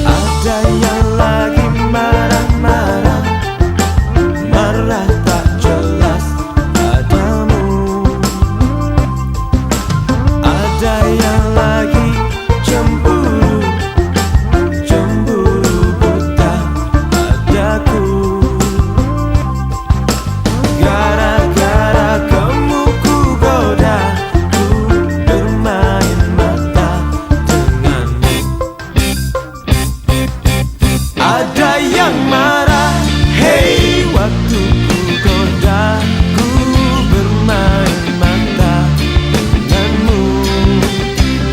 Ada yang lagi marah-marah, marah tak jelas padamu. Ada yang lagi cemburu, cemburu buta padaku. Gara-gara kamu ku goda, ku bermain mata denganmu. Ada yang marah, hey, waktu ku goda, ku bermain mata denganmu.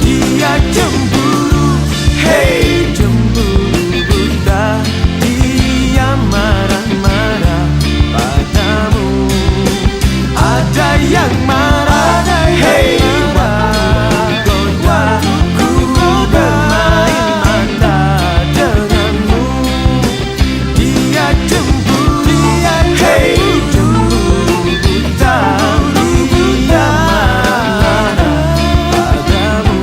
Dia cemburu, hey, cemburu buta, dia marah-marah padamu. Ada yang marah, hey, waktu ku bermain mata denganmu. Dia cemburu, hey, cemburu buta, dia marah-marah padamu.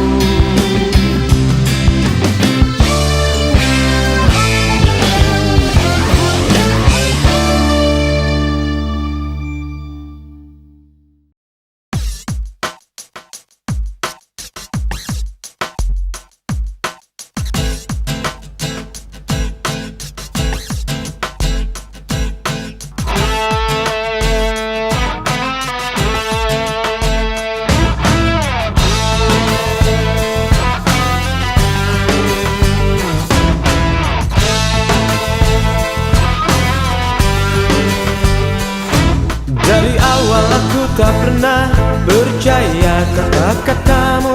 Dari awal aku tak pernah percaya kata-katamu,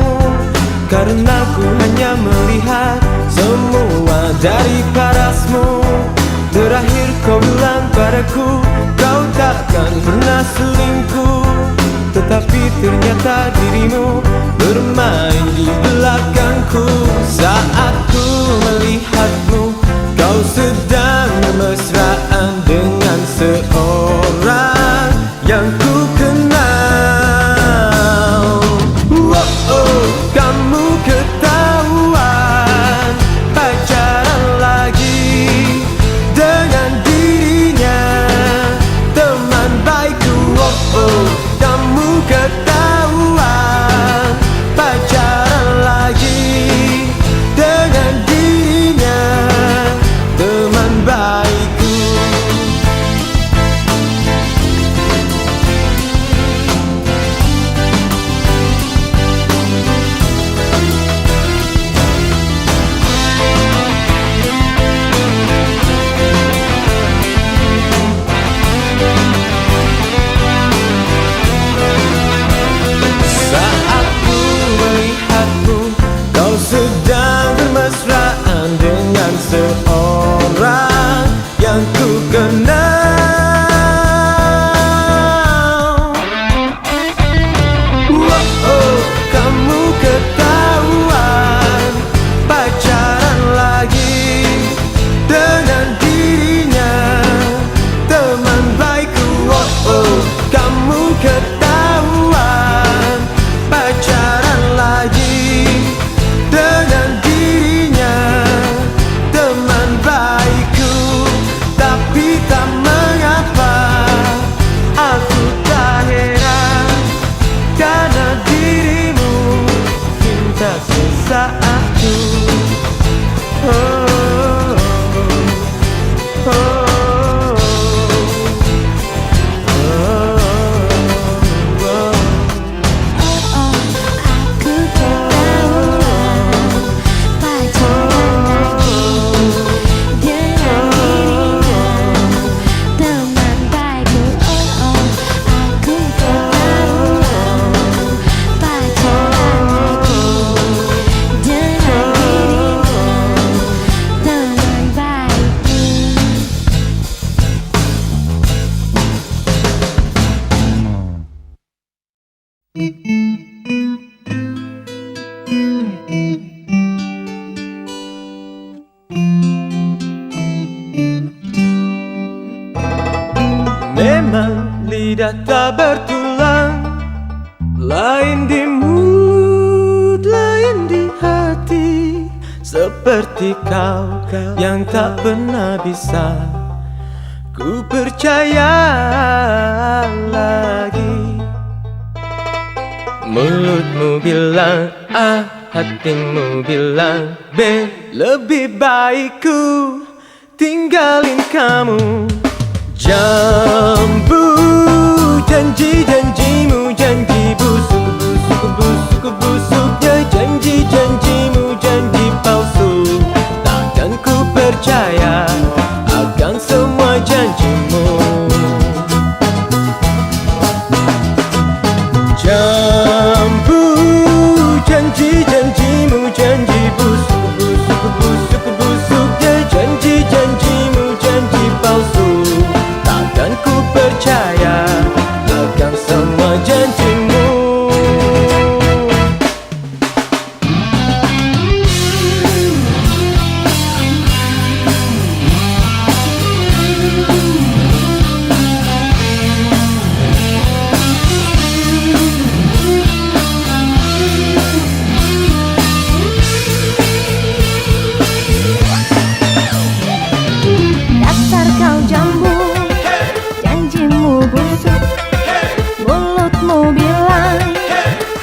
karena ku hanya melihat semua dari parasmu. Terakhir kau bilang padaku, kau takkan pernah selingkuh. Tetapi ternyata dirimu bermain di belakangku. Saat ku melihatmu, kau sedang mesraan dengan seorang yang ku kenal. Kamu ketahuan pacaran lagi dengan dirinya, teman baikku. Kamu ketahuan pacaran lagi dengan dirinya, teman baikku. Saat ku melihatmu, kau sedang bermesraan dengan seorang yang ku kenal. Kamu ketahuan pacaran lagi dengan dirinya, teman baikku. Kamu ketahuan pacaran lagi dengan dirinya, teman baikku. Tapi tak mengapa, aku tak heran, karena dirimu cinta sesaatku. Memang lidah tak bertulang, lain di mulut, lain di hati. seperti kau yang tak pernah bisa ku percaya lagi. Mulutmu bilang A, hatimu bilang B. Lebih baik ku tinggalin kamu. Jambu janji-janjimu, janji busuk-busuknya, janji-janjimu, janji palsu. Takkan ku percaya akan semua janjimu. Jambu janji-janjimu, janji busuk-busuknya, janji-janjimu, janji palsu. Takkan ku percaya akan semua janjimu. Dasar kau jambu, janjimu busuk. Mulutmu bilang,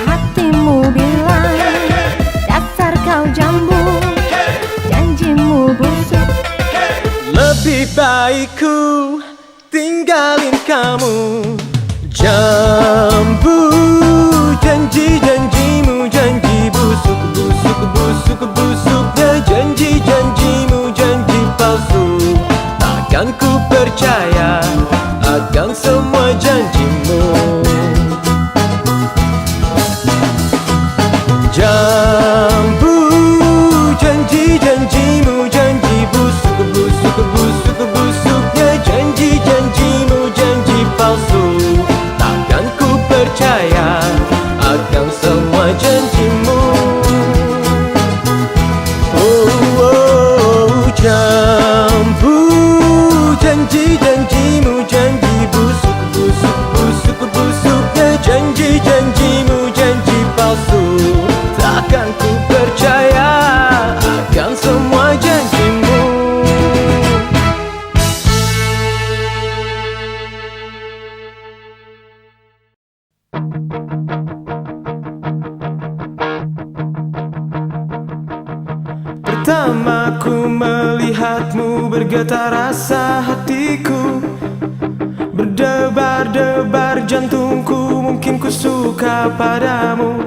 hatimu bilang. Dasar kau jambu, janjimu busuk. Lebih baik ku tinggalin kamu. Jambu janji-janjimu, janji busuk-busuknya, janji-janjimu, janji palsu. Takkan ku percaya akan semua janjimu. Jambu janji-janjimu, janji busuk-busuknya, janji-janjimu, janji palsu. Takkan ku percaya akan semua janjimu. Jambu janji-janjimu, janji busuk-busuknya, janji-janjimu, janji palsu. Takkan ku percaya akan semua janjimu. Pertama ku melihatmu, bergetar rasa hatiku, berdebar-debar jantungku, mungkin ku suka padamu.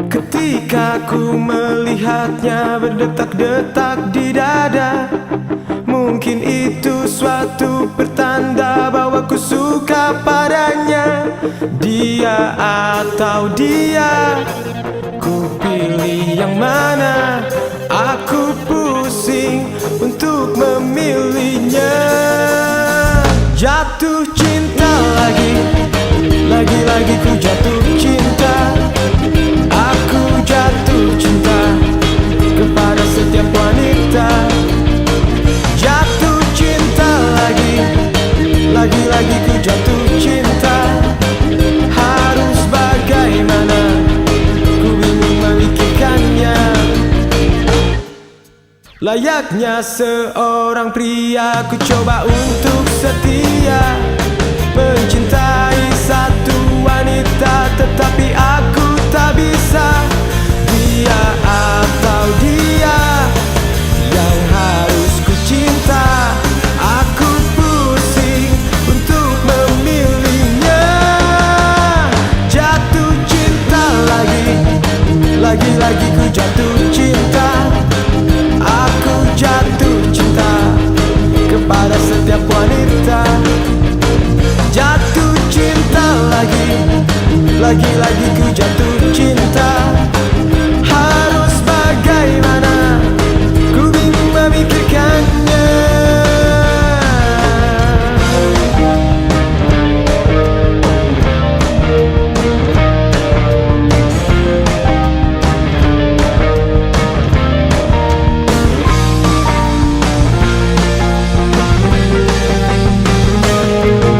Ketika ku melihatnya, berdetak-detak di dada, mungkin itu suatu pertanda bahwa ku suka padanya. Dia atau dia, ku pilih yang mana. Aku pusing untuk memilihnya. Jatuh cinta lagi, lagi-lagi ku jatuh cinta. Aku jatuh cinta kepada setiap wanita. Jatuh cinta lagi, lagi-lagi ku jatuh cinta. Harus bagaimana, ku ingin memikirkannya. Layaknya seorang pria, ku coba untuk setia, mencintai satu wanita, tetapi aku tak bisa. Dia atau dia yang harus ku cinta. Aku pusing untuk memilihnya. Jatuh cinta lagi, lagi-lagi ku jatuh cinta. Aku jatuh cinta kepada setiap wanita. Jatuh cinta lagi, lagi-lagi ku jatuh cinta. Harus bagaimana, ku bingung memikirkannya.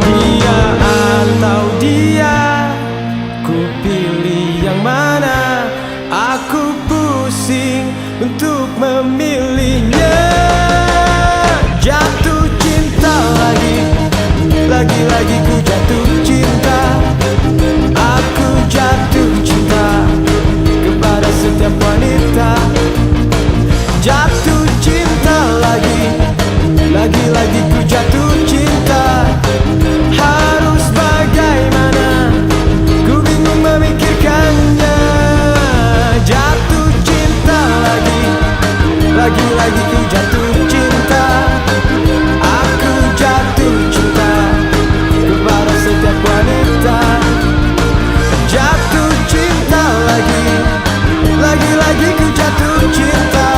Dia atau dia, ku pilih untuk memilihnya. Jatuh cinta lagi, lagi-lagi ku jatuh cinta. Aku jatuh cinta kepada setiap wanita. Jatuh cinta lagi, lagi-lagi ku jatuh cinta. Harus bagaimana, ku bingung memikirkannya. Jatuh cinta lagi, lagi-lagi ku jatuh cinta. Aku jatuh cinta kepada setiap wanita. Jatuh cinta lagi, lagi-lagi ku jatuh cinta.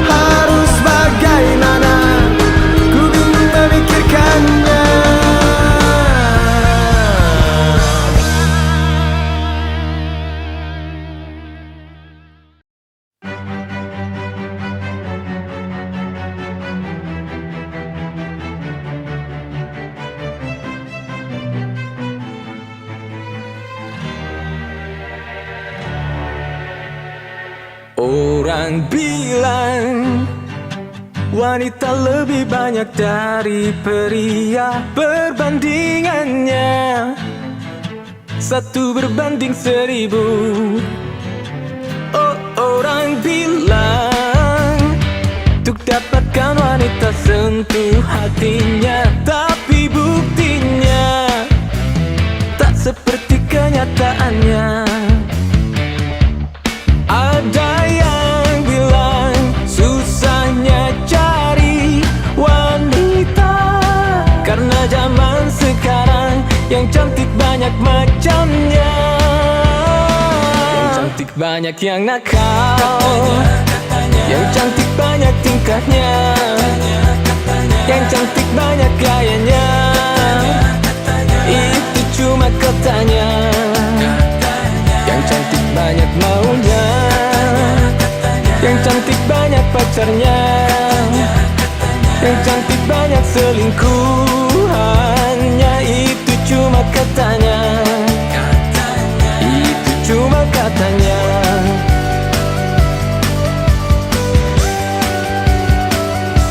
Harus bagaimana, ku bingung memikirkannya. Orang bilang wanita lebih banyak dari pria. Perbandingannya 1 berbanding 1000. Oh, orang bilang untuk dapatkan wanita sentuh hatinya. Tapi buktinya tak seperti kenyataannya. Ada yang bilang susahnya cari wanita karena zaman sekarang yang cantik banyak macamnya. Yang cantik banyak yang nakal, yang cantik banyak tingkahnya, yang cantik banyak gayanya. Itu cuma katanya. Yang cantik banyak maunya, yang cantik banyak pacarnya, yang cantik banyak selingkuhannya. Itu cuma katanya. Itu cuma katanya.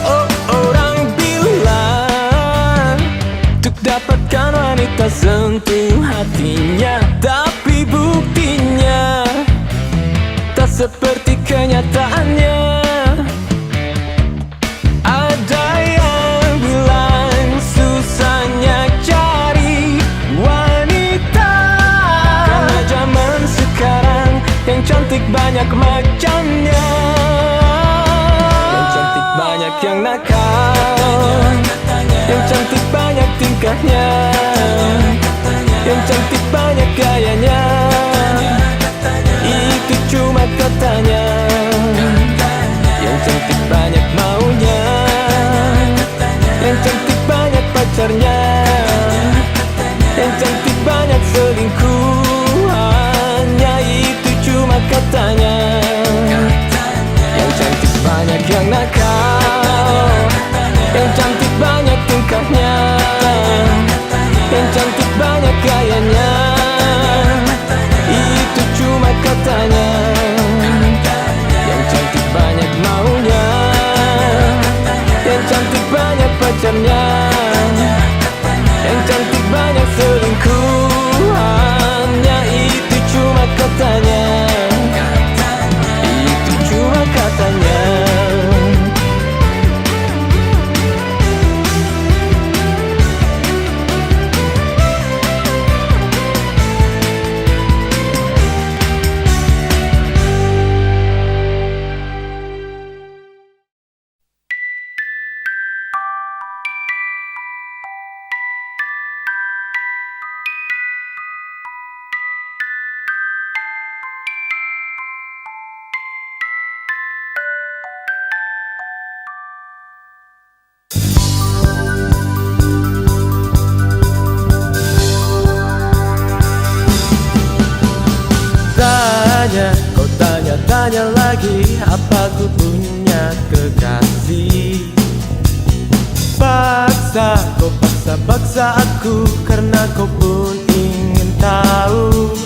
Oh, orang bilang untuk dapatkan wanita sentuh hatinya. Tapi buktinya tak seperti kenyataannya. Ada yang bilang susahnya cari wanita karena zaman sekarang yang cantik banyak macamnya. Yang cantik banyak yang nakal, yang cantik banyak tingkahnya, yang cantik banyak gayanya. Itu cuma katanya. Yang cantik banyak maunya, yang cantik banyak pacarnya, yang cantik banyak selingkuhannya. Itu cuma katanya. Yang cantik banyak yang nakal, yang cantik banyak tingkahnya, yang cantik banyak gayanya. Itu cuma katanya. Yang cantik banyak maunya, yang cantik banyak pacarnya, yang cantik banyak selingkuhannya. Itu cuma katanya. Itu cuma katanya. Tanya lagi, apa ku punya kekasih? Paksa, kau paksa aku karena kau pun ingin tahu.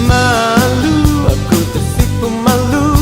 Malu, aku tersipu malu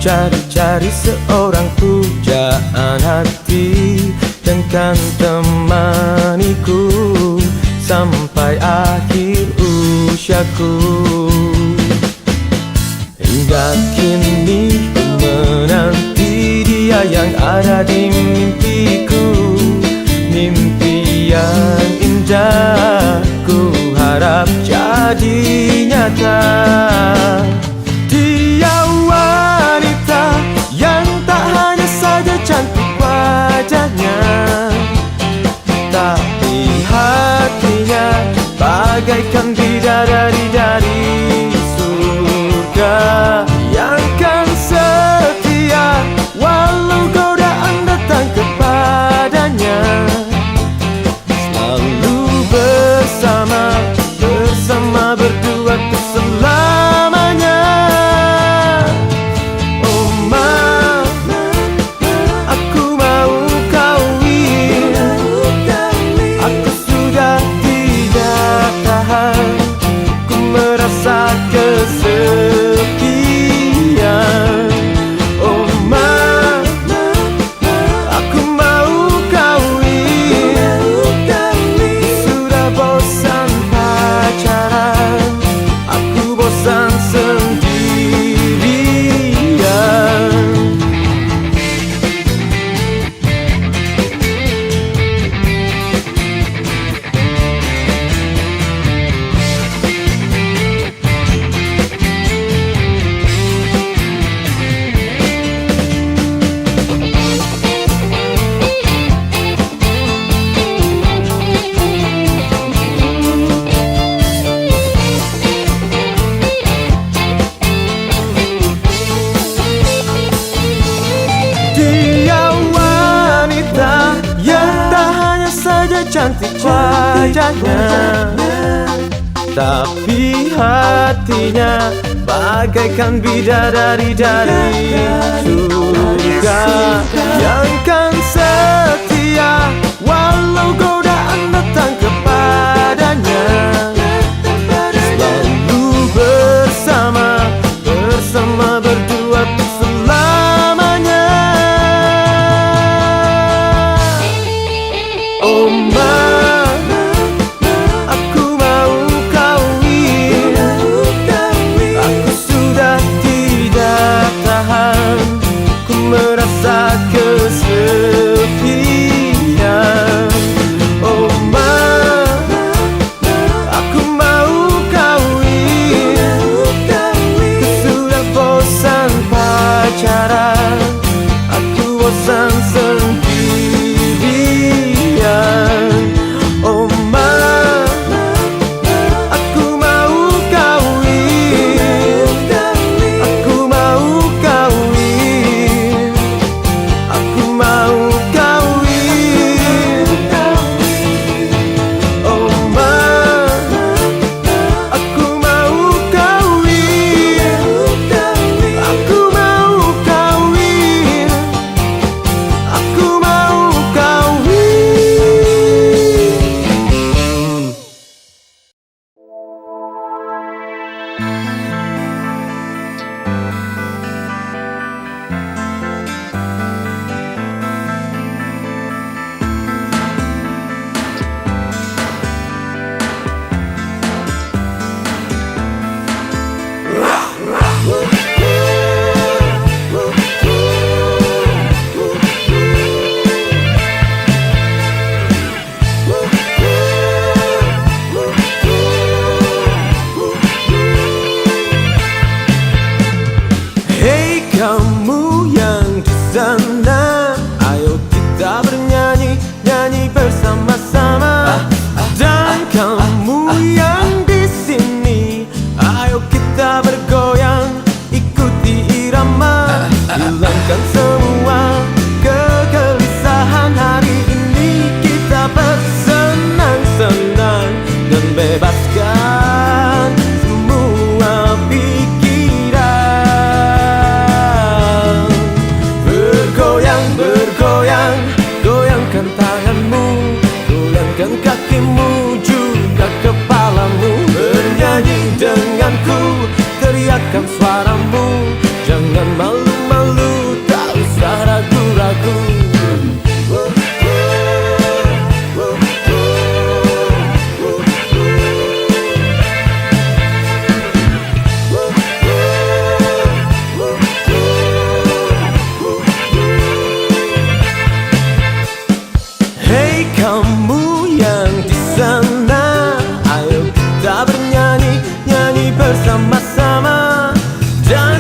cari-cari seorang pujaan hati yang kan temaniku sampai akhir usiaku. Hingga kini ku menanti dia yang ada di mimpiku, mimpi yang indah ku harap jadi nyata. Dia wanita yang tak hanya saja cantik wajahnya, tapi hatinya bagaikan bidadari dari surga yang kan setia walau godaan datang kepadanya. Selalu bersama berdua untuk selamanya. Oh mama, aku mau kawin. Aku sudah tidak tahan, ku merasa kesepian. Oh mama, aku mau kawin. Sudah bosan pacaran, aku bosan sendirian. Cantik wajahnya, tapi hatinya bagaikan bidadari dari surga yang kan setia walau godaan datang kepadanya. Selalu bersama berdua untuk selamanya. Oh mama, aku mau kawin. Aku sudah tidak tahan, ku merasa kesepian. Oh mama, aku mau kawin. Ku sudah bosan pacaran, aku bosan sendirian. Oh mama, aku mau kawin. Aku mau kawin. Aku mau kawin. Oh mama, aku mau kawin. Aku mau kawin. Aku mau kawin. Hey kamu yang di sana, ayo kita bernyanyi, nyanyi bersama-sama. Dan kamu yang di sini, ayo kita bergoyang, ikuti irama. Hilangkan semua kegelisahan, hari ini kita bersenang-senang dan bebaskan semua pikiran. Bergoyang, bergoyang, goyangkan tanganmu, goyangkan kakimu, juga kepalamu. Bernyanyi denganku, teriakkan suaramu, jangan malu-malu. bersama-sama. Dan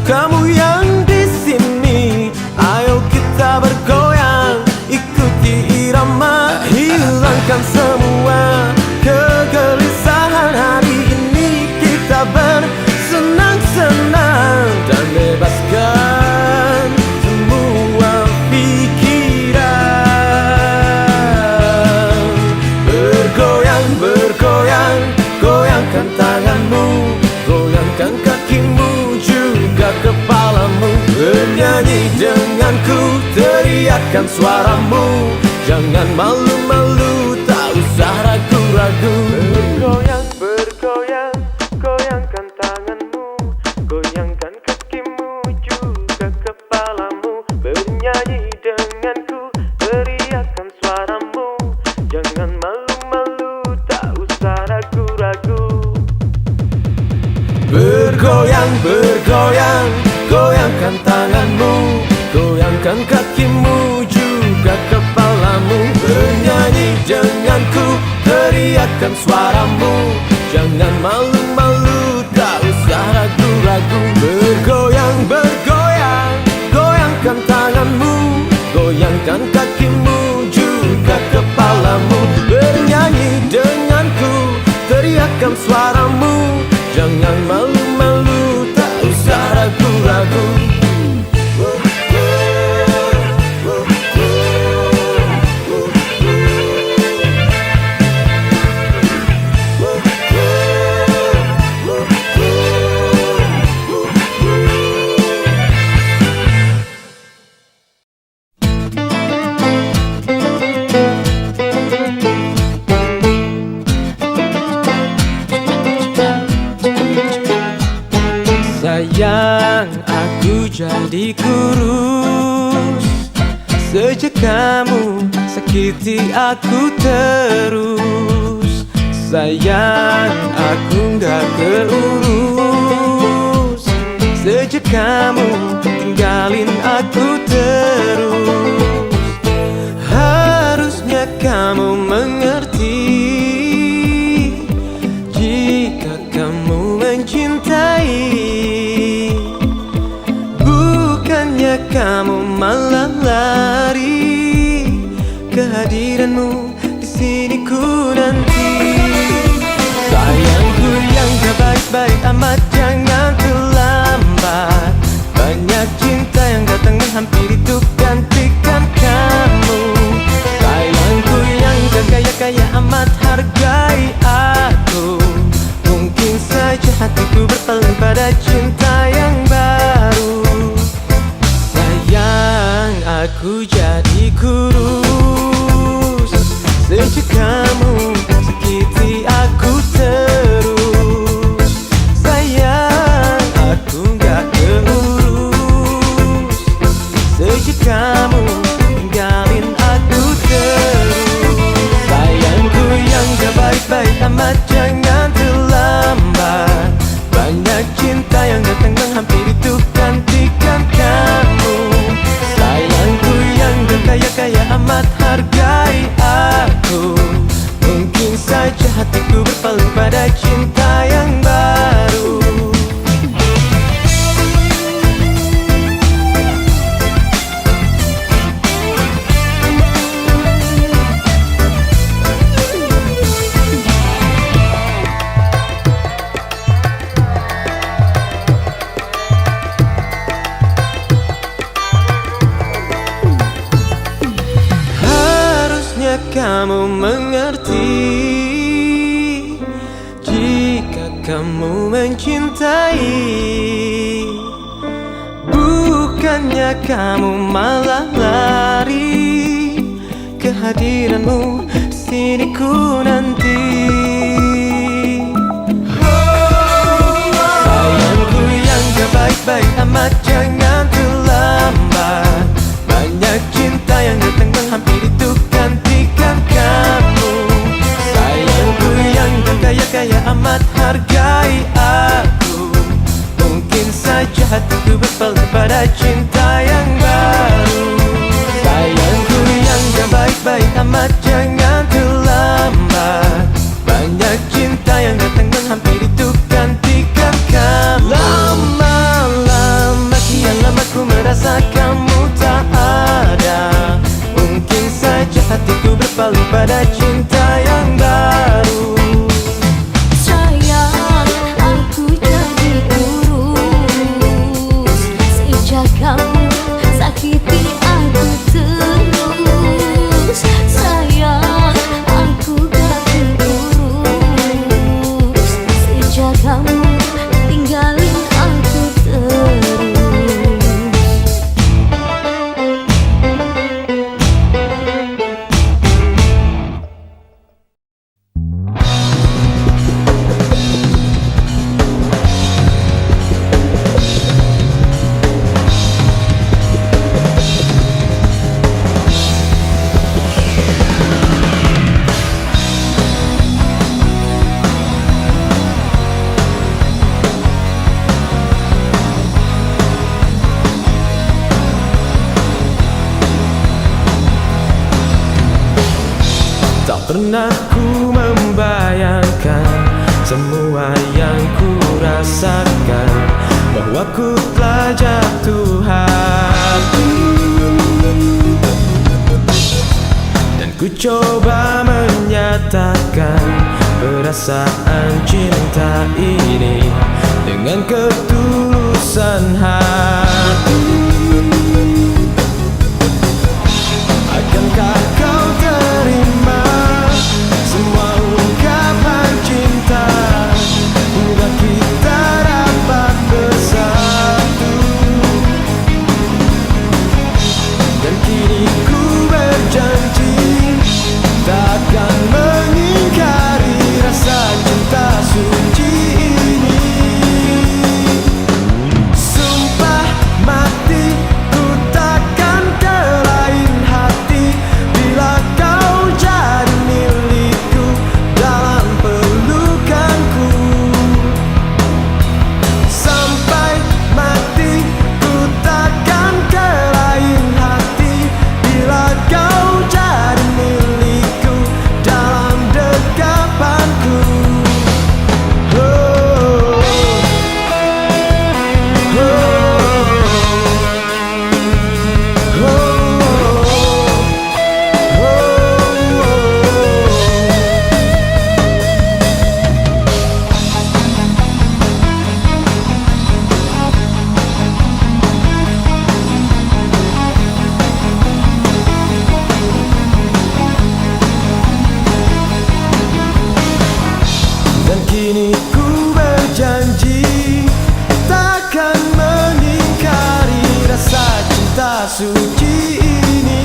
kamu yang di sini, ayo kita bergoyang, ikuti irama. Hilangkan semua kegelisahan, hari ini kita bersenang-senang dan bebaskan semua pikiran. Bergoyang, bergoyang, goyangkan tanganmu, goyangkan kakimu, juga kepalamu. Bernyanyi denganku, teriakkan suaramu. Jangan malu-malu, tak usah ragu-ragu. Bergoyang, bergoyang, goyangkan tanganmu, goyangkan kakimu, juga kepalamu. Bernyanyi denganku, teriakkan suaramu. Jangan malu-malu, tak usah ragu-ragu. Bergoyang, bergoyang, goyangkan tanganmu, goyangkan kakimu, juga kepalamu. Bernyanyi denganku, teriakkan suaramu. Jangan malu-malu, tak usah ragu-ragu. Bergoyang, bergoyang, goyangkan tanganmu, goyangkan kakimu, juga kepalamu. Bernyanyi denganku, teriakkan suaramu. Jangan malu-malu, tak usah ragu-ragu. Sayang, aku jadi kurus sejak kamu sakiti aku terus. Sayang, aku gak keurus sejak kamu tinggalin aku terus. Harusnya kamu mengerti, jika kamu mencintai, bukannya kamu malah lari. Kehadiranmu di sini ku nanti. Sayangku yang gak baik-baik amat, jangan terlambat. Banyak cinta yang datang menghampiri untuk gantikan kamu. Sayangku yang gak kaya-kaya amat, hargai aku. Mungkin saja hatiku berpaling pada cinta yang baru. Sayang, aku jadi kurus sejak kamu sakiti aku terus. Sayang, aku gak keurus sejak kamu tinggalin aku terus. Sayangku yang gak baik-baik amat, jangan terlambat. Banyak cinta yang datang menghampiri untuk gantikan kamu. Sayangku yang gak kaya-kaya amat, hargai aku. Mungkin saja hatiku berpaling pada cinta yang baru. Kamu mengerti, jika kamu mencintai, bukannya kamu malah lari. Kehadiranmu di sini ku nanti. Sayangku yang gak baik-baik amat, jangan terlambat. Banyak cinta yang datang menghampiri untuk gantikan kamu. Sayangku yang gak kaya-kaya amat, hargai aku. Mungkin saja hatiku berpaling pada cinta yang baru. Sayangku yang gak baik-baik amat, jangan terlambat. Banyak cinta yang datang menghampiri untuk ganti pernah ku membayangkan semua yang ku rasakan, bahwa ku telah jatuh hati. Dan ku coba menyatakan perasaan cinta ini dengan ketulusan hati. Akankah kau terima semua ungkapan cinta hingga kita dapat bersatu? Dan kini ku berjanji takkan mengingkari rasa cinta suci ini. Sumpah mati ku takkan ke lain hati bila kau jadi milikku dalam pelukanku. Sampai mati ku takkan ke lain hati bila kau jadi milikku dalam dekapanku. Oh, oh, oh, Dan kini ku berjanji takkan mengingkari rasa cinta suci ini.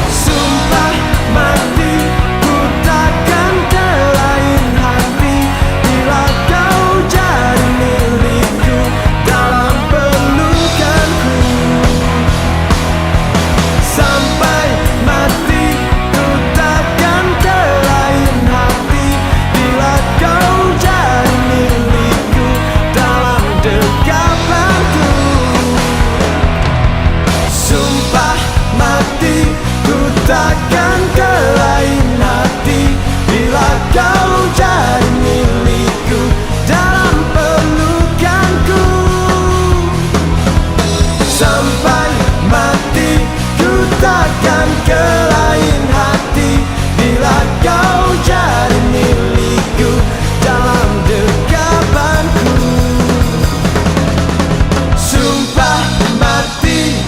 Sumpah mati ku takkan ke lain hati bila kau jadi milikku dalam pelukanku. Sampai mati ku takkan ke lain hati bila kau jadi milikku dalam dekapanku. Sumpah mati ku takkan ke lain hati bila kau jadi milikku dalam pelukanku. Sampai mati ku takkan ke lain hati bila kau jadi milikku dalam dekapanku. Sumpah mati.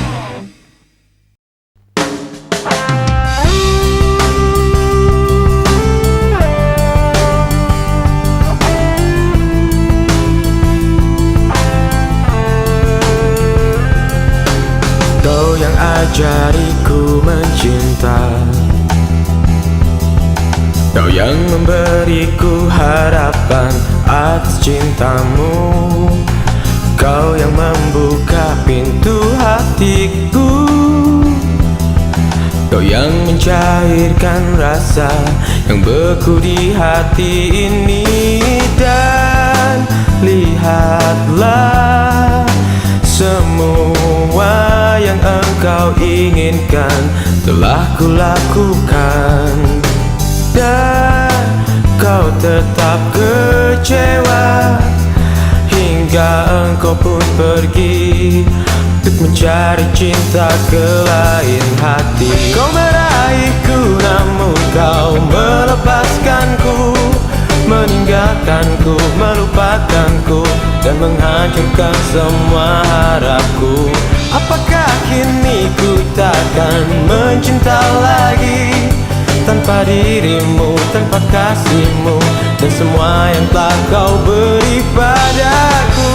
Kau yang ajariku mencinta, kau yang memberiku harapan atas cintamu, kau yang membuka pintu hatiku, kau yang mencairkan rasa yang beku di hati ini. Dan lihatlah semua yang engkau inginkan telah kulakukan, dan kau tetap kecewa hingga engkau pun pergi untuk mencari cinta ke lain hati. Kau meraihku namun kau melepaskanku, meninggalkanku, melupakanku, dan menghancurkan semua harapku. Apakah kini ku takkan mencinta lagi tanpa dirimu, tanpa kasihmu, dan semua yang telah kau beri padaku?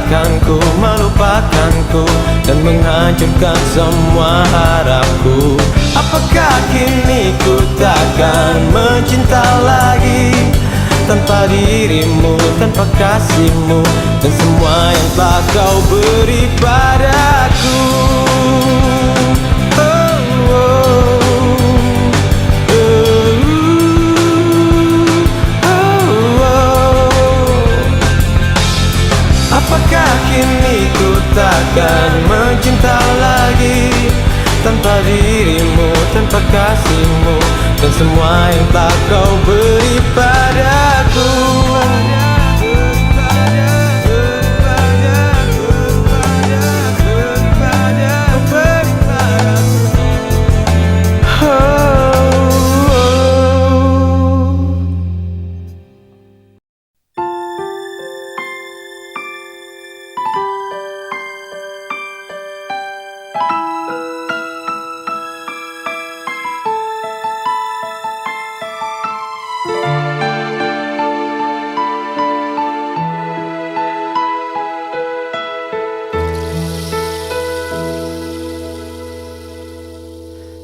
memisahkanku, melupakanku, dan menghancurkan semua harapku. Apakah kini ku takkan mencinta lagi, tanpa dirimu, tanpa kasihmu, dan semua yang telah kau beri padaku. Apakah kini ku takkan mencinta lagi, tanpa dirimu, tanpa kasihmu, dan semua yang telah kau beri padaku.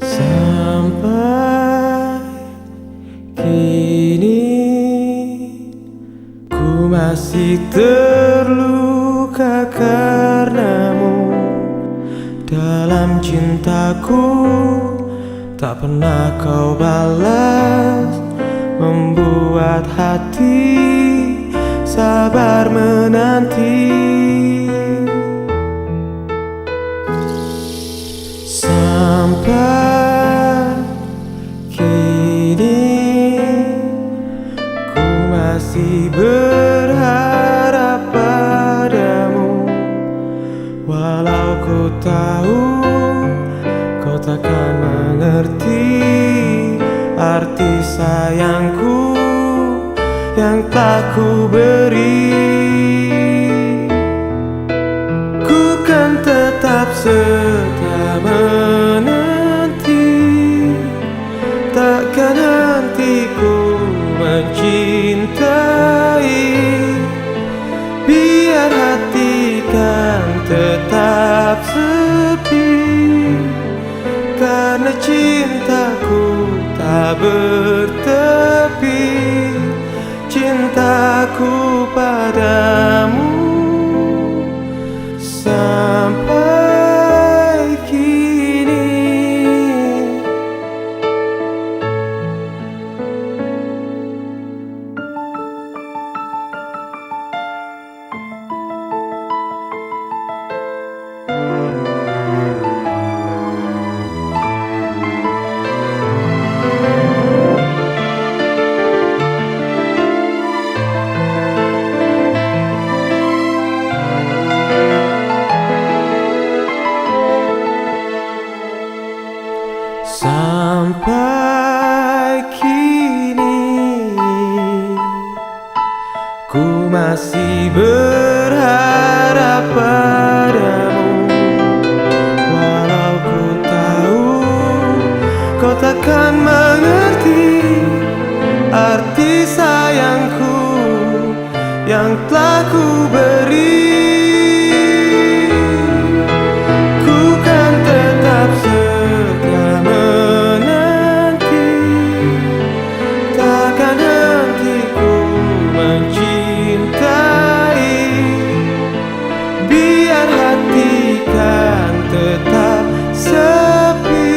Sampai kini ku masih terluka karenamu. Dalam cintaku tak pernah kau balas, membuat hati sabar menanti. Sampai kini ku masih berharap padamu, walau ku tahu kau takkan mengerti arti sayangku yang telah ku beri. Ku kan tetap setia menanti, takkan hentiku mencintai. Biar hati kan tetap sepi, karena cintaku tak bertepi, cintaku padamu. Sampai kini sampai kini ku masih berharap padamu, walau ku tahu kau takkan mengerti arti sayangku yang telah ku beri. Ku kan tetap setia menanti, takkan hentiku mencintai. Biar hati kan tetap sepi,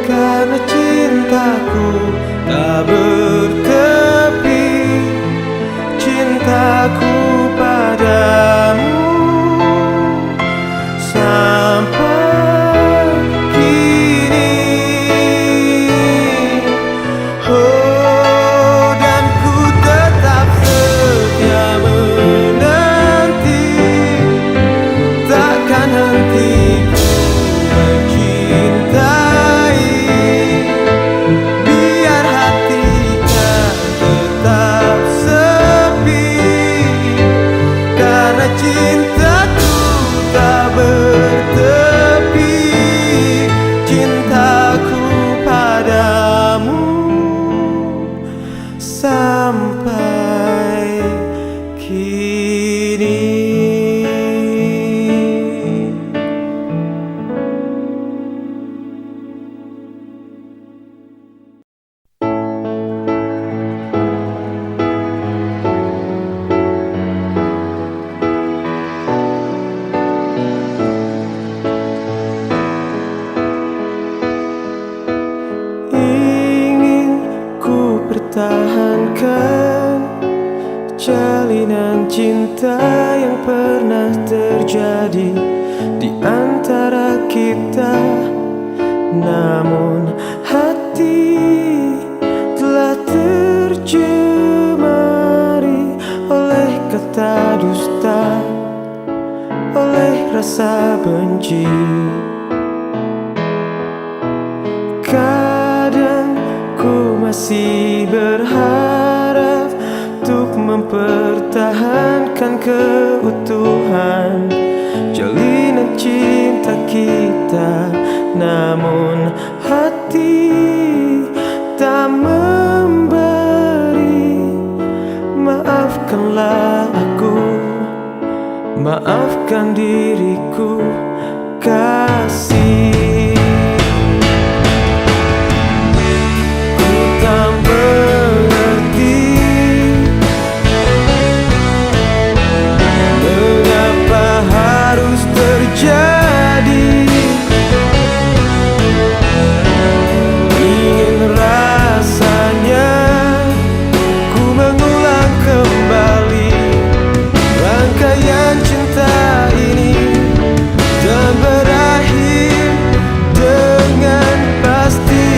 karena cintaku tak bertepi, cintaku padamu. Sampai kini, oh, dan ku tetap setia menanti, takkan hentiku mencintai. Biar hati kan tetap sepi, karena cintaku tak bertepi, cintaku padamu. Sampai kini. jalinan cinta yang pernah terjadi di antara kita. Namun hati telah tercemari oleh kata dusta, oleh rasa benci. Kadang ku masih berharap untuk mempertahankan keutuhan jalinan cinta kita. Namun hati tak memberi. Maafkanlah aku, maafkan diriku, kasih. Ku tak mengerti mengapa harus terjadi. Ingin rasanya ku mengulang kembali rangkaian cinta ini dan berakhir dengan pasti.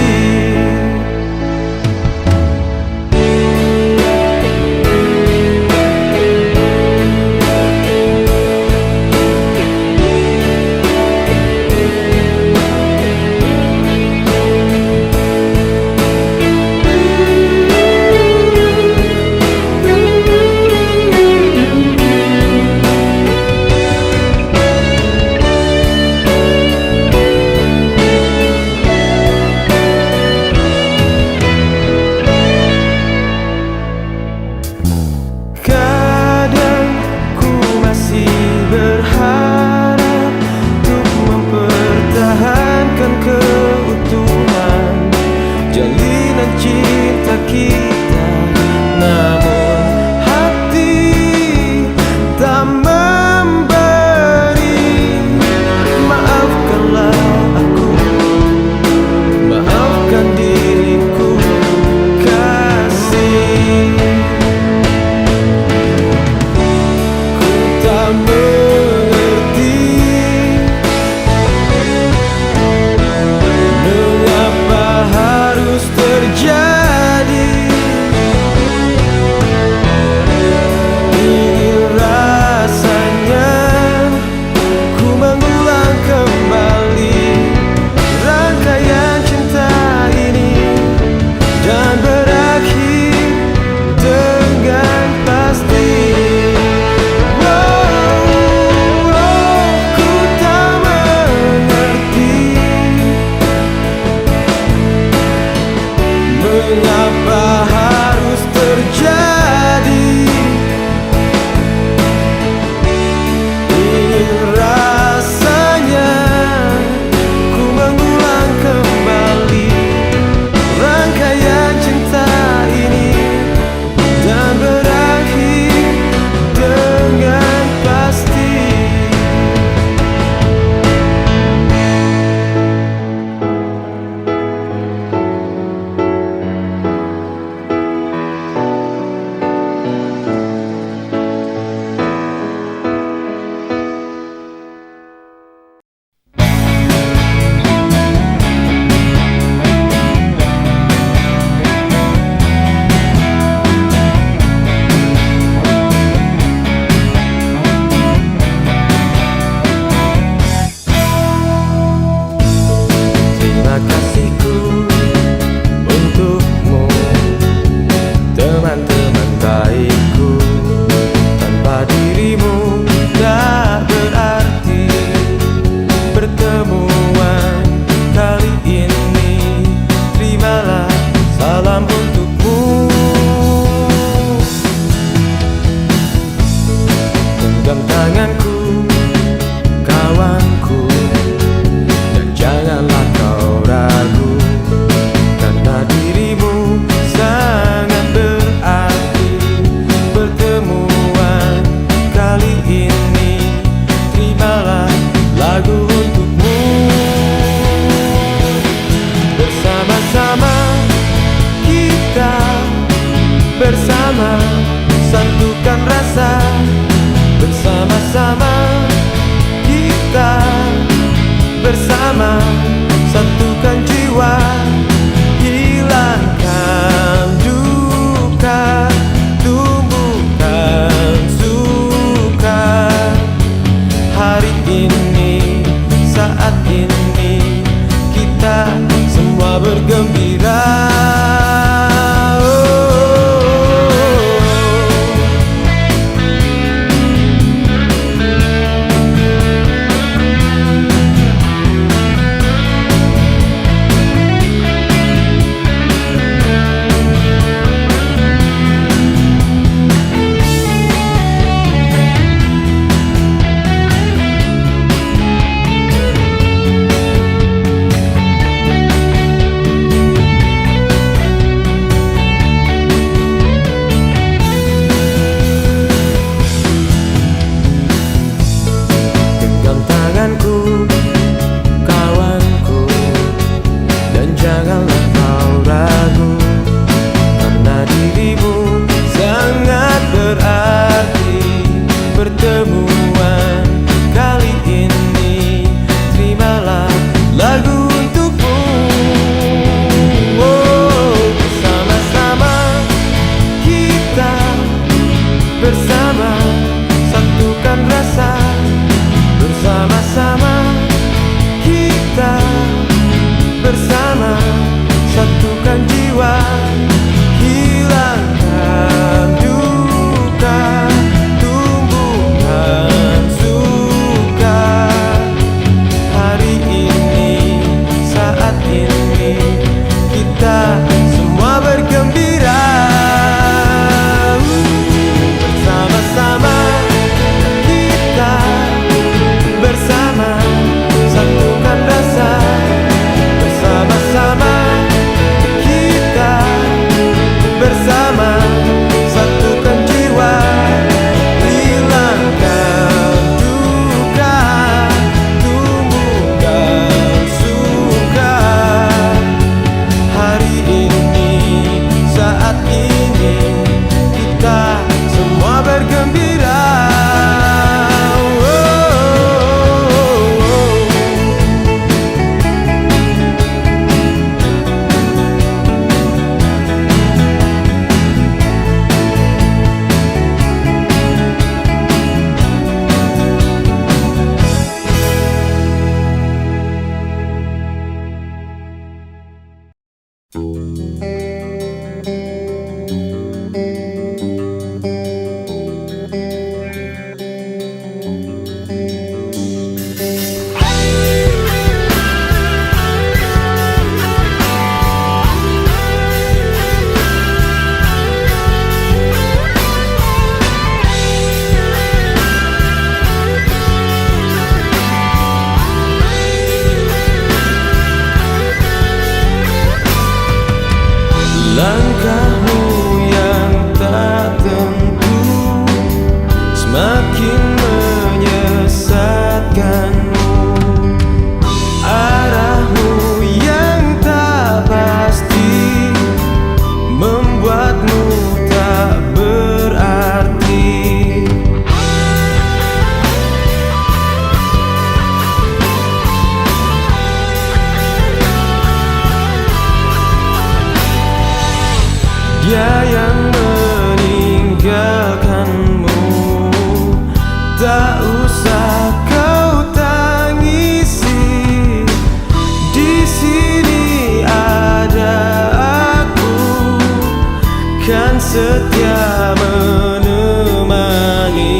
menemani.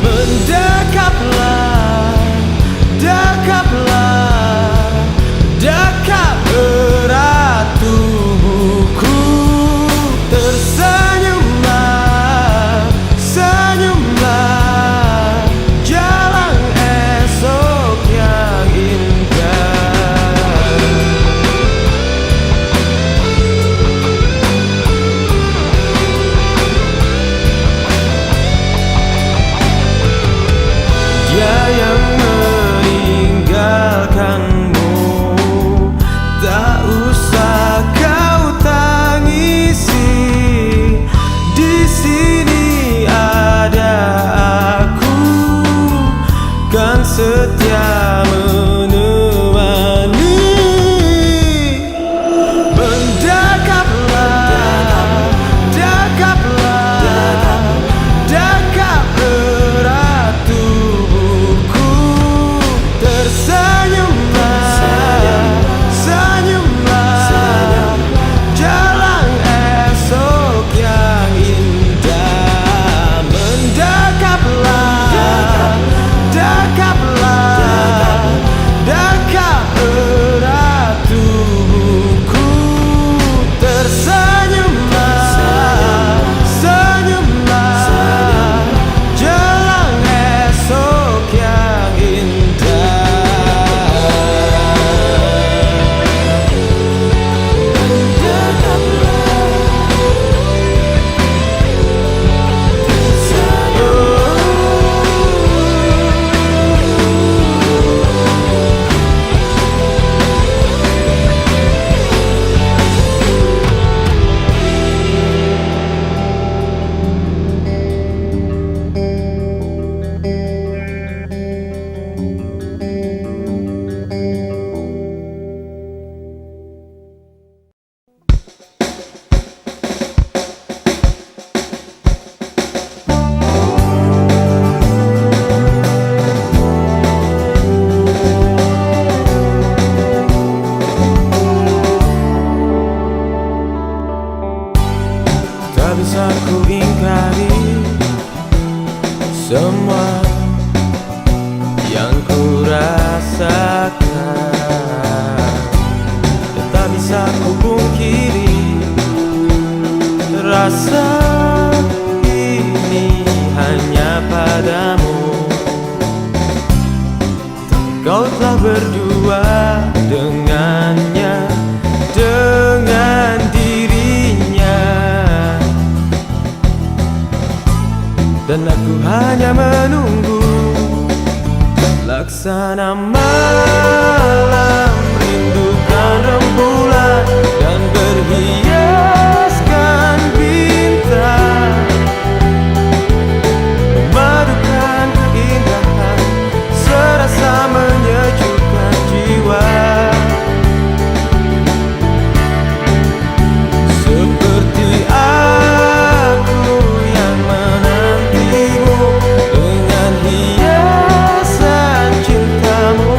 Mendekaplah, dekaplah, dekat erat tubuhku. Tersenyumlah, senyumlah, jalan esok yang indah. Dia yang meninggalkanmu, tak usah kau tangisi. Di sini ada aku, kan setia menemani. Mendekaplah, dekaplah, dekat erat tubuhku. Tersenyumlah, senyumlah, jalan esok yang indah. Mendekaplah, dekaplah, dekat erat tubuhku. Tersenyumlah, senyumlah, jalan esok yang tak bisa ku ingkari semua yang ku rasakan, dan tak bisa ku pungkiri rasa ini hanya padamu. Kau telah berdua dengannya, dengan dirinya, dan aku hanya menunggu laksana malam rindukan rembulan dan berhiaskan bintang, memadukan keindahan serasa menyejukkan jiwa. Seperti aku yang menantimu dengan hiasan cintamu.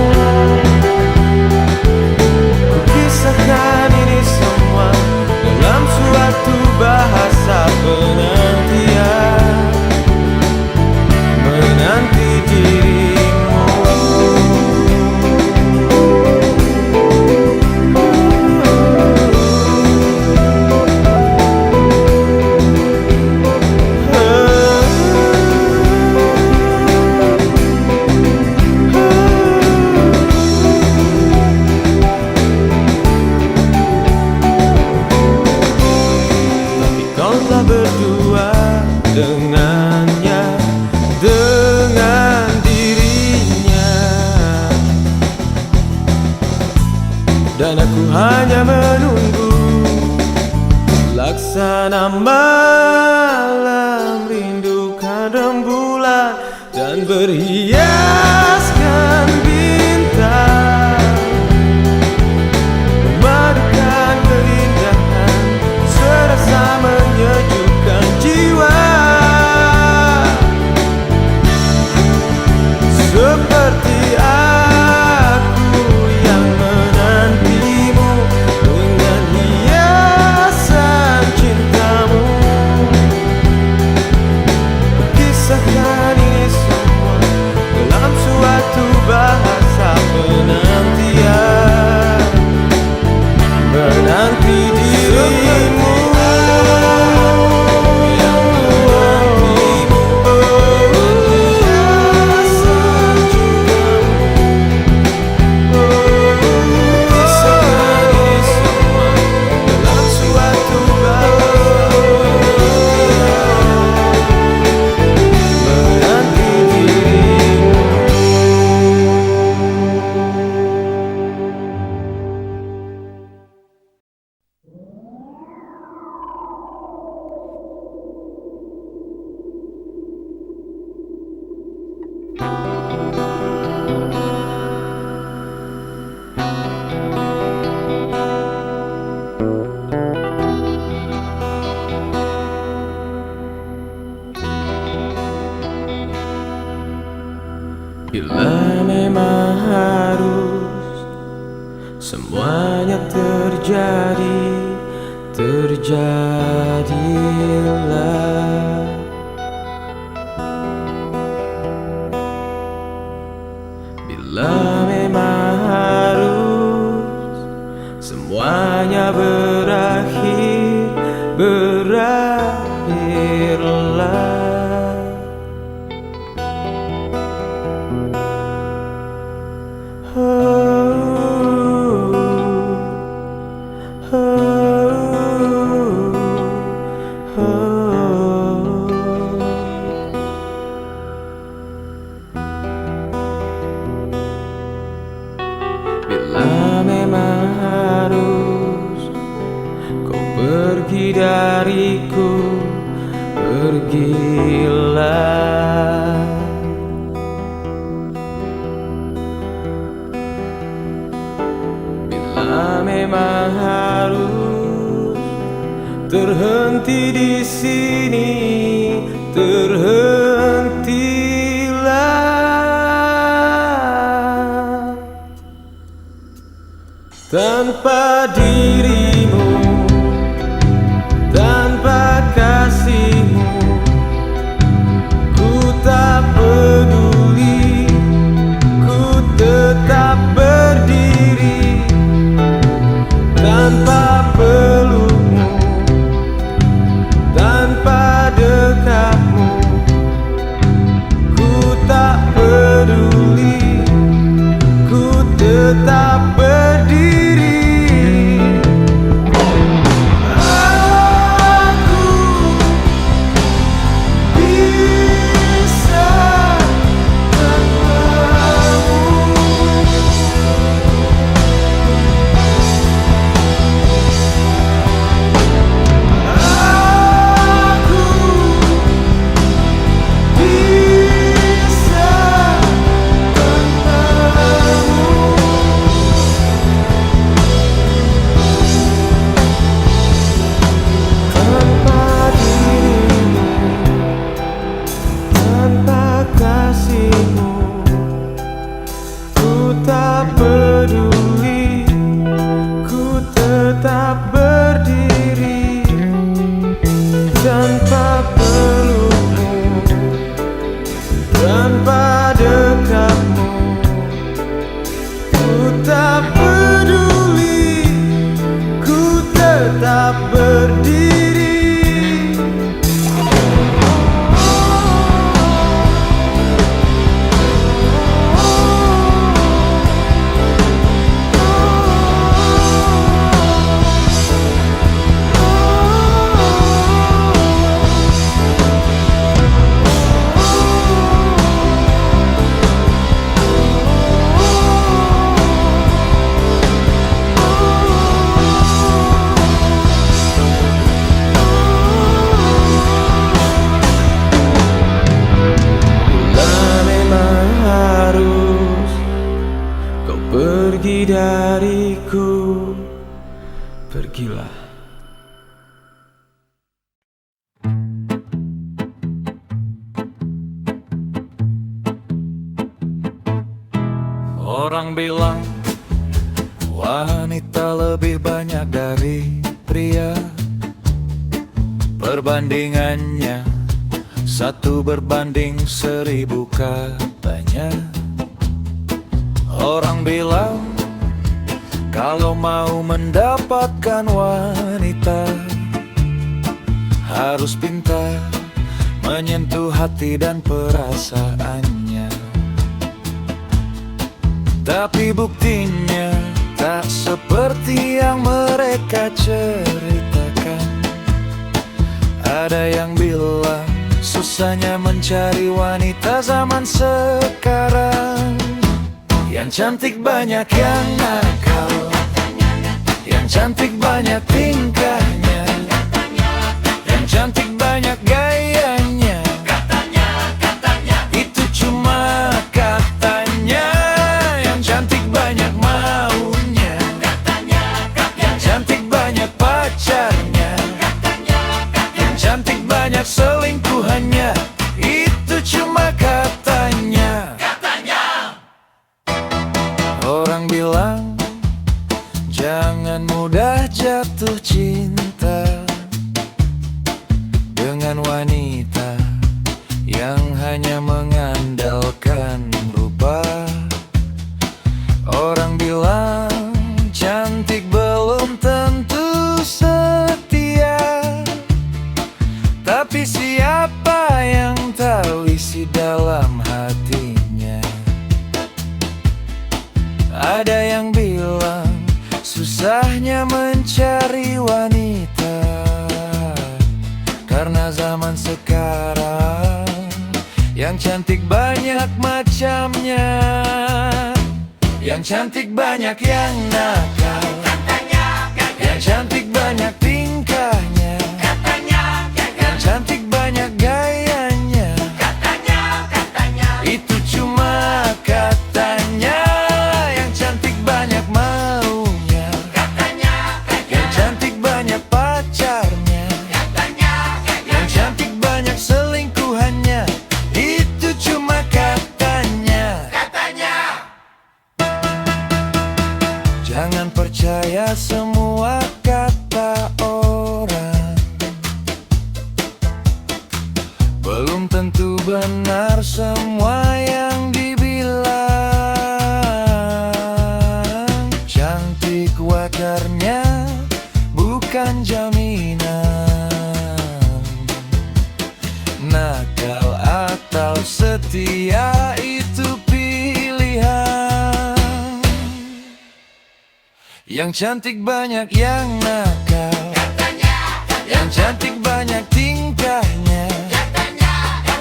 Kukisahkan ini semua dalam suatu bahasa penantian, menanti dirimu. Tapi kau telah berdua dengannya, dengan dirinya, dan aku hanya menunggu laksana malam rindukan rembulan dan berhiaskan bintang, memadukan keindahan serasa menyejukkan jiwa. Seperti aku yang menantimu dengan hiasan cintamu. Bila memang harus semuanya terjadi, terjadilah. Bila memang harus semuanya berakhir, berakhirlah. Bila memang harus kau pergi dariku, pergilah. Bila memang harus terhenti di sini, terhentilah. Tanpa dirimu, tanpa kasihmu, ku tak peduli, ku tetap berdiri. Tanpa pelukmu, tanpa dekatmu, ku tak peduli, ku tetap berdiri. Tetap berdiri. Tanpa pelukmu, tanpa dekatmu, ku tak peduli, ku tetap berdiri. Pergi dariku, pergilah. Orang bilang wanita lebih banyak dari pria. Perbandingannya 1:1000 katanya. Orang bilang kalau mau mendapatkan wanita harus pintar menyentuh hati dan perasaannya. Tapi buktinya tak seperti yang mereka ceritakan. Ada yang bilang susahnya mencari wanita zaman sekarang. Yang cantik banyak yang nakal, yang cantik banyak tingkahnya, yang cantik banyak gayanya. Itu cuma katanya. Yang cantik banyak maunya, yang cantik banyak pacarnya, yang cantik banyak selingkuhannya. Itu cuma katanya. yang hanya mengandalkan rupa. Orang bilang cantik belum tentu setia, tapi siapa yang tahu isi dalam hatinya? Ada yang bilang susahnya mencari wanita, karena zaman sekarang yang cantik banyak macamnya. Yang cantik banyak yang nakal, yang cantik banyak tingkahnya, yang cantik banyak gayanya, itu cuma katanya. Yang cantik banyak maunya, yang cantik banyak pacarnya, yang cantik banyak selingkuhannya, itu cuma katanya. Jangan percaya semua kata orang, belum tentu benar semua yang dibilang. Cantik wajarnya bukan jaminan, nakal atau setia itu pilihan. Yang cantik banyak yang nakal, yang cantik banyak tingkahnya,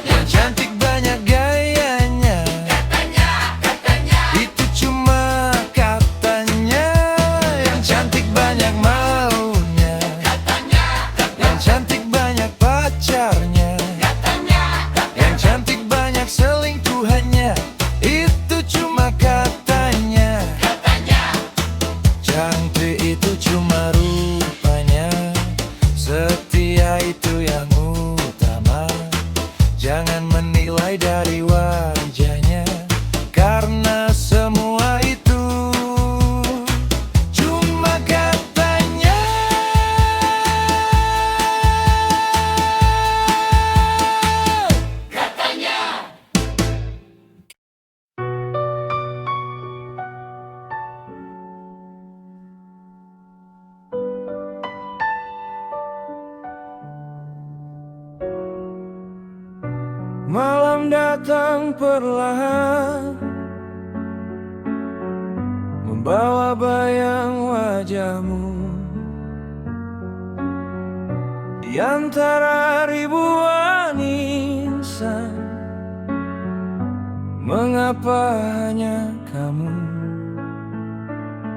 yang cantik banyak gayanya, itu cuma katanya. Yang cantik banyak maunya, yang cantik banyak pacarnya, yang cantik banyak selingkuhannya, itu cuma katanya. Cantik itu cuma rupanya, setia itu yang utama. Jangan menilai dari wajahnya, karena semua itu cuma katanya. Malam datang perlahan, membawa bayang wajahmu di antara ribuan insan. Mengapa hanya kamu?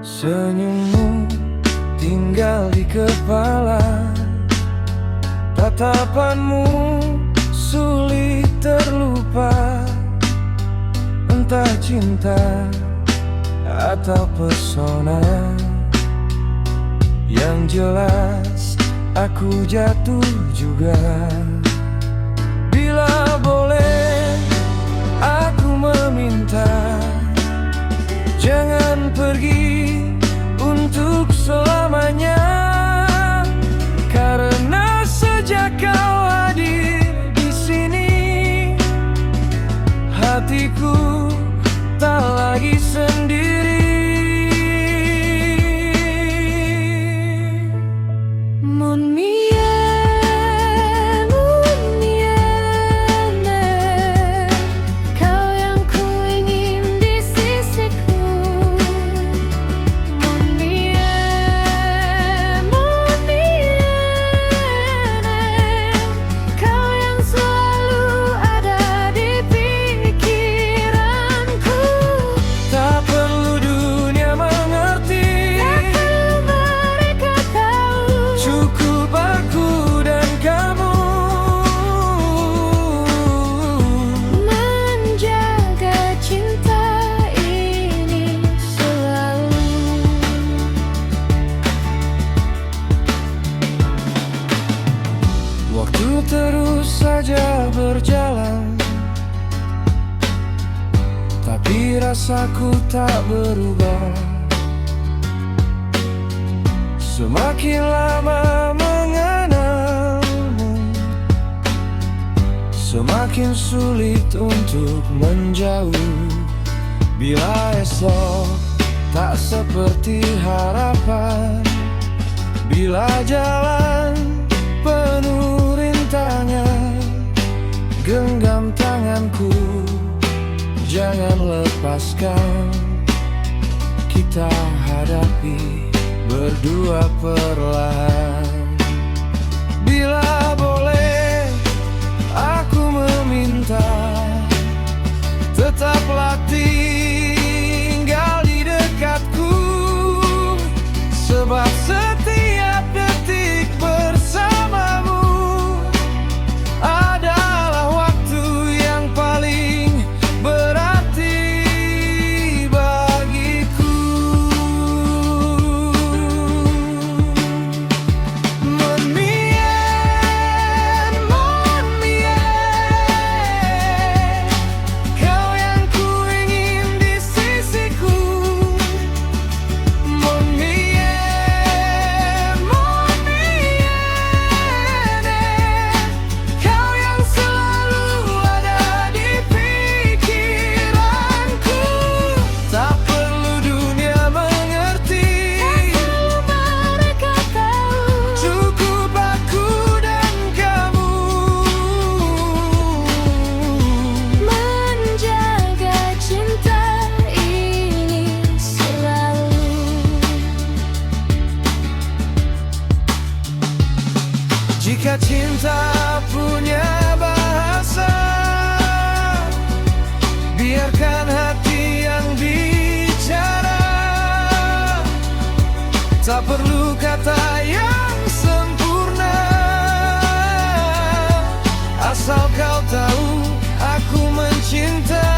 Senyummu tinggal di kepala, tatapanmu sulit terlupa. Entah cinta atau pesona, yang jelas aku jatuh juga. Bila boleh aku meminta, jangan pergi untuk selamanya, karena sejak kau hadir di sini, hatiku tak lagi sendiri. Mun mien, kau yang ku ingin di sisiku. Mun mien, kau yang selalu ada di pikiranku. Tak perlu dunia mengerti, Tak perlu mereka tahu, cukup aku dan kamu menjaga cinta ini selalu. Waktu terus saja berjalan, tapi rasaku tak berubah. Semakin lama mengenalmu, semakin sulit untuk menjauh. Bila esok tak seperti harapan, bila jalan penuh rintangan, genggam tanganku, jangan lepaskan. Kita hadapi berdua perlahan. Bila boleh aku meminta, tetaplah tinggal di dekatku, sebab setiap detik bersamamu adalah waktu yang paling berarti bagiku. Mon mien, kau yang ku ingin di sisiku. Mon mien, kau yang selalu ada di pikiranku. Tak perlu dunia mengerti, mereka tahu cukup aku dan kamu. menjaga cinta ini selalu. Jika cinta punya bahasa, biarkan hati yang bicara. Tak perlu kata yang sempurna, asal kau tahu aku mencinta.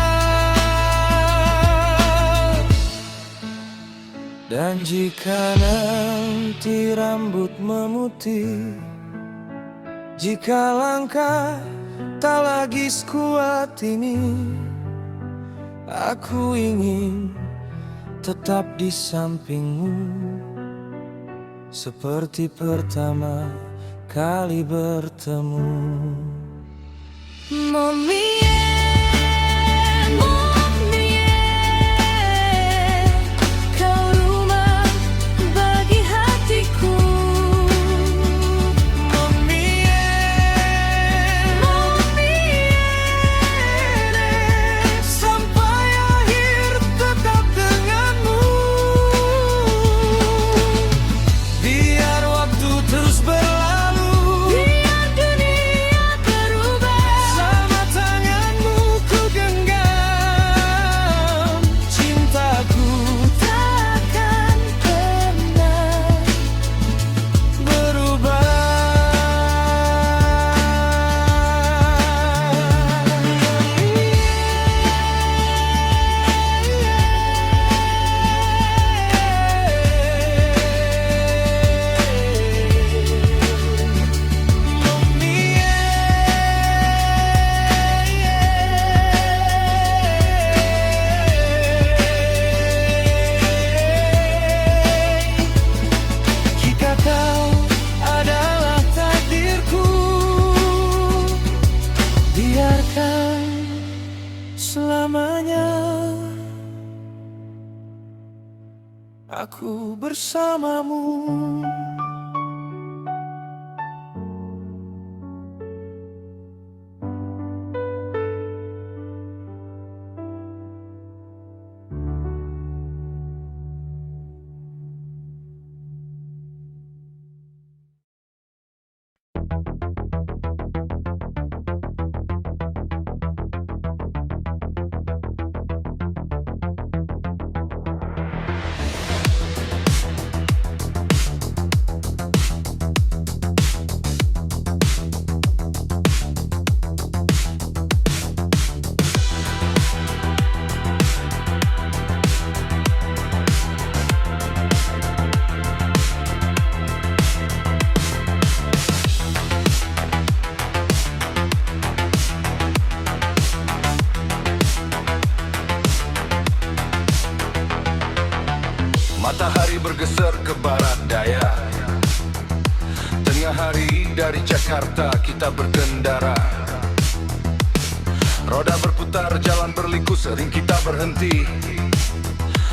Dan jika nanti rambut memutih, jika langkah tak lagi sekuat ini, aku ingin tetap di sampingmu, seperti pertama kali bertemu. Mon mien, kau rumah bagi hatiku. Mon mien, sampai akhir tetap denganmu. Biar waktu terus berlalu, Biar dunia berubah, sama tanganmu ku genggam. Cintaku takkan pernah jika kau adalah takdirku, biarkan selamanya aku bersamamu. Matahari bergeser ke barat daya. Tengah hari dari Jakarta kita berkendara. Roda berputar, jalan berliku, sering kita berhenti.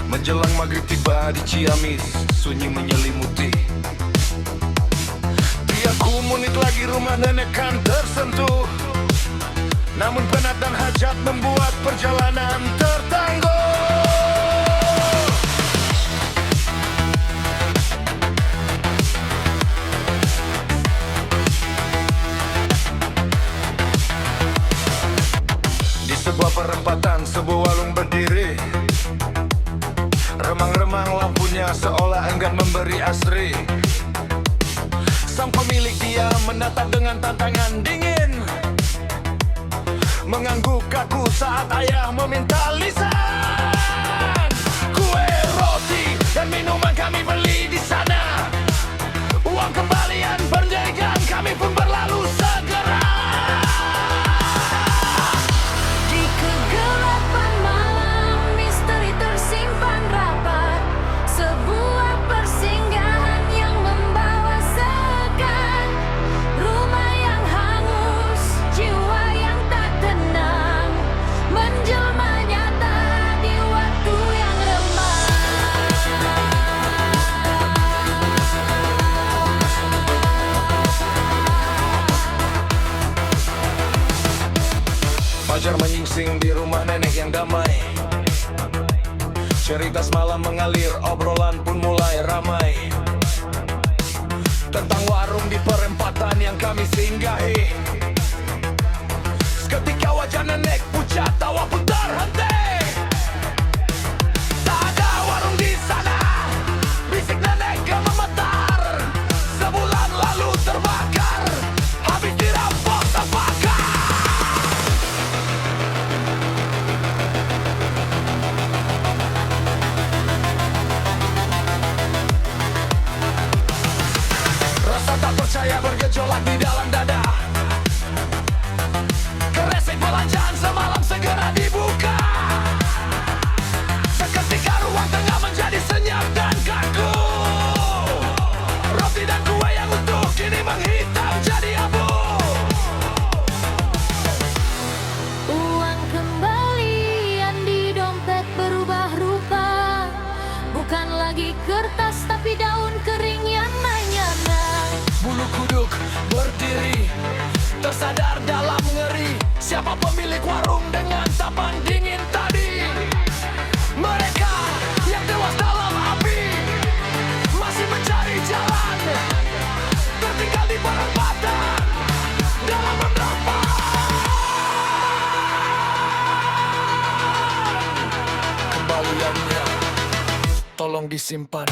Menjelang maghrib tiba di Ciamis, sunyi menyelimuti. 30 menit lagi rumah nenek kan tersentuh. Namun penat dan hajat membuat perjalanan tertangguh. Di sebuah perempatan, sebuah warung berdiri. Remang-remang lampunya seolah enggan memberi asri. Sang pemilik dia menatap dengan tantangan dingin, mengangguk kaku saat ayah meminta lisan. Kue, roti, dan minuman kami beli di sana. Uang kembalian berjerigan, kami pun berlalu segera. Di kegelapan malam, misteri tersimpan rapat. Sebuah persinggahan yang membawa segan. Rumah yang hangus, jiwa yang tak tenang, menjelma nyata di waktu yang remang. Fajar menyingsing di rumah nenek yang damai. Cerita semalam mengalir, obrolan pun mulai ramai. Tentang warung di perempatan yang kami singgahi. Seketika wajah nenek pucat, tawa pun terhenti. Tak ada warung di sana, bisik nenek gemetar. Sebulan lalu terbakar, habis dirampok terbakar. Rasa tak percaya bergejolak di dalam dada. Keresek belanjaan semalam segera dibuka. Seketika ruang tengah menjadi senyap dan kaku. Roti dan kue yang utuh kini menghitam jadi abu. Uang kembalian di dompet berubah rupa. Bukan lagi kertas tapi daun kering yang menyana. Bulu kuduk berdiri, tersadar dalam ngeri. Siapa pemilik warung dengan tapan dingin tadi? Mereka yang tewas dalam api masih mencari jalan, tertinggal di perempatan dalam menerpa. Kembaliannya tolong disimpan.